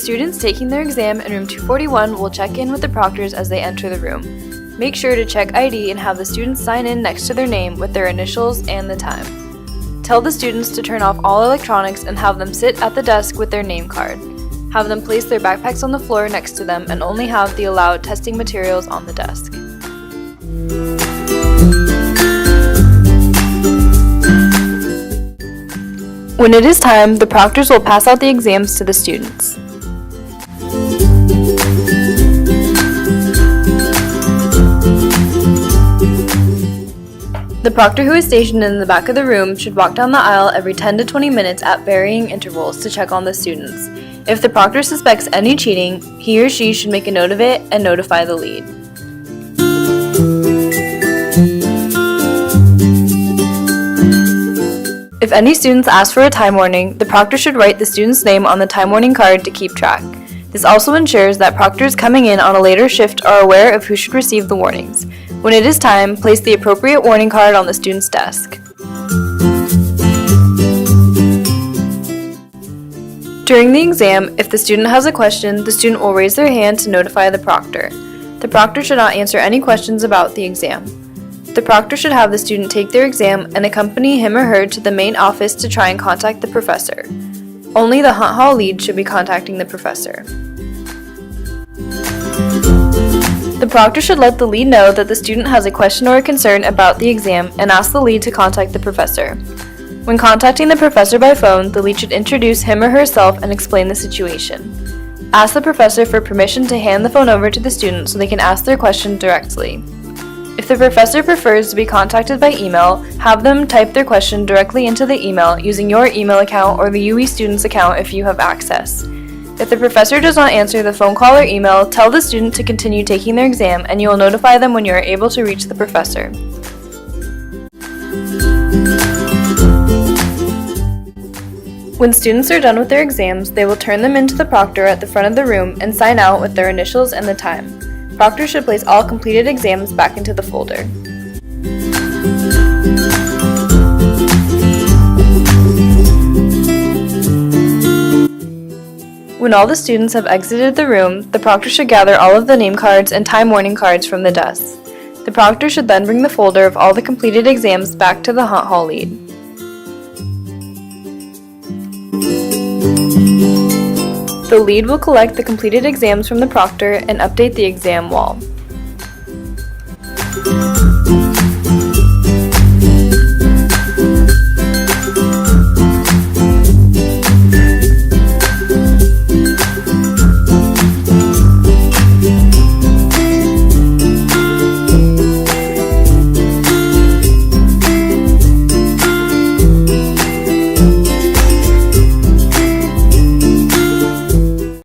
Students taking their exam in room 241 will check in with the proctors as they enter the room. Make sure to check ID and have the students sign in next to their name with their initials and the time. Tell the students to turn off all electronics and have them sit at the desk with their name card. Have them place their backpacks on the floor next to them and only have the allowed testing materials on the desk. When it is time, the proctors will pass out the exams to the students. The proctor who is stationed in the back of the room should walk down the aisle every 10 to 20 minutes at varying intervals to check on the students. If the proctor suspects any cheating, he or she should make a note of it and notify the lead. If any students ask for a time warning, the proctor should write the student's name on the time warning card to keep track. This also ensures that proctors coming in on a later shift are aware of who should receive the warnings. When it is time, place the appropriate warning card on the student's desk. During the exam, if the student has a question, the student will raise their hand to notify the proctor. The proctor should not answer any questions about the exam. The proctor should have the student take their exam and accompany him or her to the main office to try and contact the professor. Only the Hunt Hall lead should be contacting the professor. The proctor should let the lead know that the student has a question or a concern about the exam and ask the lead to contact the professor. When contacting the professor by phone, the lead should introduce him or herself and explain the situation. Ask the professor for permission to hand the phone over to the student so they can ask their question directly. If the professor prefers to be contacted by email, have them type their question directly into the email using your email account or the UE student's account if you have access. If the professor does not answer the phone call or email, tell the student to continue taking their exam and you will notify them when you are able to reach the professor. When students are done with their exams, they will turn them into the proctor at the front of the room and sign out with their initials and the time. Proctors should place all completed exams back into the folder. When all the students have exited the room, the proctor should gather all of the name cards and time warning cards from the desks. The proctor should then bring the folder of all the completed exams back to the Hunt Hall lead. The lead will collect the completed exams from the proctor and update the exam wall.